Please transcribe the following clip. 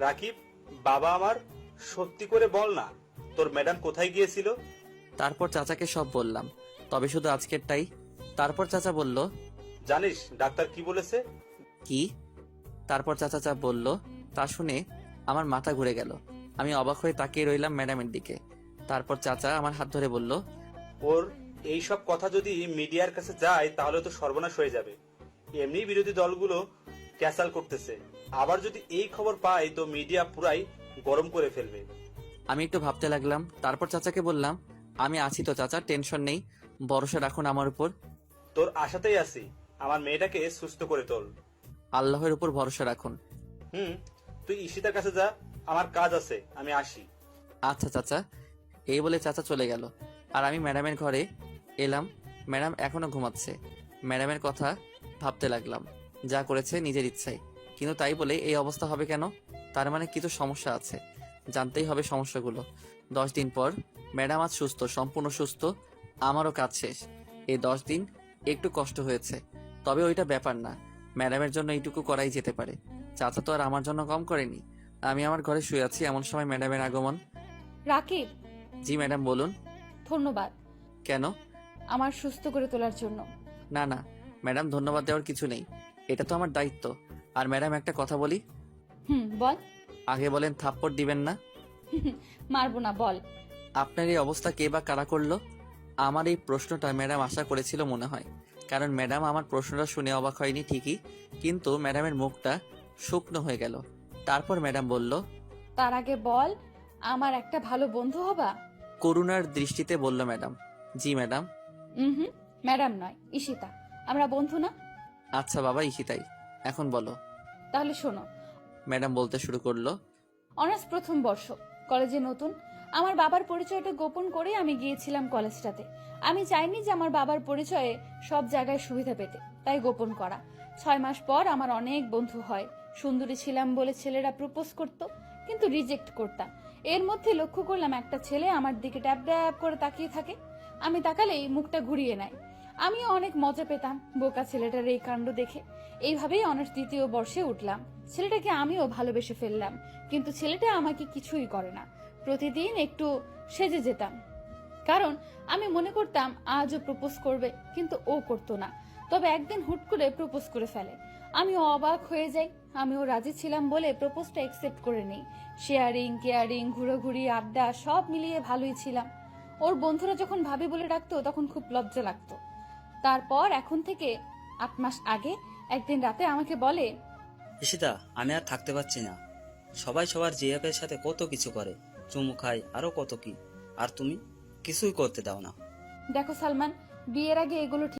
রাকিব, বাবা আমার, সত্যি করে বল না, তোর ম্যাডাম কোথায় গিয়েছিল? তারপর চাচাকে সব বললাম, তবে শুধু আজকেরটাই। তারপর চাচা বলল, জানিস ডাক্তার কি বলেছে? কি? তারপর চাচা যা বলল তা শুনে আমার মাথা ঘুরে গেল। আমি অবাক হয়ে তাকিয়ে রইলাম ম্যাডামের দিকে। তারপর চাচা আমার হাত ধরে বলল, ওর এই সব কথা যদি মিডিয়ার কাছে যায় তাহলে তো সর্বনাশ হয়ে যাবে। এমনি বিরোধী দলগুলো ক্যাসাল করতেছে, আবার যদি এই খবর পায় তো মিডিয়া পুরাই গরম করে ফেলবে। আমি একটু ভাবতে লাগলাম। তারপর চাচাকে বললাম, আমি আছি তো চাচা, টেনশন নেই, ভরসা রাখুন আমার উপর। তোর আশাতেই আছি, আমার মেয়েটাকে সুস্থ করে তোল। আল্লাহর উপর ভরসা রাখুন। তুই ঈশিতার কাছে যা, আমার কাজ আছে, আমি আসি। আচ্ছা চাচা। এই বলে চাচা চলে গেল। আর আমি ম্যাডামের ঘরে এলাম। ম্যাডাম এখনো ঘুমাচ্ছে। ম্যাডামের কথা ভাবতে লাগলাম। যা করেছে নিজের ইচ্ছায়, কিন্তু তাই বলে এই অবস্থা হবে কেন? তার মানে কিছু সমস্যা আছে, জানতেই হবে সমস্যাগুলো। 10 দিন পর ম্যাডাম আজ সুস্থ, সম্পূর্ণ সুস্থ। আমারও কাজ শেষ। এই 10 দিন একটু কষ্ট হয়েছে, তবে ওইটা ব্যাপার না। ম্যাডামের জন্য এইটুকু করাই যেতে পারে। চাচা তো আর আমার জন্য কম করেনি। আমি আমার ঘরে শুয়ে আছি, এমন সময় ম্যাডামের আগমন। রাকিব, জি ম্যাডাম, বলুন। ধন্যবাদ কেন? আমার সুস্থ করে তোলার জন্য। না না ম্যাডাম, ধন্যবাদ দেওয়ার কিছু নেই, এটা তো আমার দায়িত্ব। আর ম্যাডাম একটা কথা বলি। বল। আগে বলেন থাপ্পড় দিবেন না। মারবো না, বল। আপনার এই অবস্থা কে বা কারা করলো? আমার এই প্রশ্নটা ম্যাডাম আশা করেছিল মনে হয়, কারণ ম্যাডাম আমার প্রশ্নটা শুনে অবাক হয়নি ঠিকই, কিন্তু ম্যাডামের মুখটা শুকনো হয়ে গেল। তারপর ম্যাডাম বলল, তার আগে বল, আমার একটা ভালো বন্ধু হবা? করুণার দৃষ্টিতে বলল ম্যাডাম। জি ম্যাডাম। হুম, ম্যাডাম নয়, ঈশিতা। আমরা বন্ধু না? আচ্ছা বাবা, ইশিতাই। এখন বলো। তাহলে শোনো। ম্যাডাম বলতে শুরু করলো, অনার্স প্রথম বর্ষ, কলেজে নতুন। আমার বাবার পরিচয়টা গোপন করে আমি গিয়েছিলাম কলেজটাতে। আমি চাইনি যে আমার বাবার পরিচয়ে সব জায়গায় সুবিধা পেতে, তাই গোপন করা। 6 মাস পর আমার অনেক বন্ধু হয়। সুন্দরী ছিলাম বলে ছেলেরা প্রপোজ করত, কিন্তু রিজেক্ট করতাম। এর মধ্যে লক্ষ্য করলাম একটা ছেলে আমার দিকে ট্যাপ ট্যাপ করে তাকিয়ে থাকে। আমি তাকালেই মুখটা ঘুরিয়ে নেয়। আমিও অনেক মজা পেতাম বোকা ছেলেটার এই কাণ্ড দেখে। এইভাবেই অনার্স দ্বিতীয় বর্ষে উঠলাম। ছেলেটাকে আমিও ভালোবেসে ফেললাম, কিন্তু ছেলেটা আমাকে কিছুই করে না। প্রতিদিন একটু সেজে যেতাম, কারণ আমি মনে করতাম আজও প্রপোজ করবে, কিন্তু ও করতো না। তবে একদিন হুট করে প্রপোজ করে ফেলে। আমিও অবাক হয়ে যাই। আমিও রাজি ছিলাম বলে প্রপোজটা একসেপ্ট করে নেই। শেয়ারিং, কেয়ারিং, ঘুরোঘুরি, আড্ডা সব মিলিয়ে ভালোই ছিলাম। ওর বন্ধুরা যখন ভাবি বলে ডাকতো তখন খুব লজ্জা লাগতো। তারপর এখন থেকে 8 মাস আগে একদিন রাতে আমাকে বলে, ঈশিতা, আমি আর থাকতে পারছি না। সবাই সবার জিএফের সাথে কত কিছু করে, চুমু খায়, আরো কত কি, আর তুমি কিছুই করতে দাও না। দেখো সালমান, বিয়ের আগে এগুলো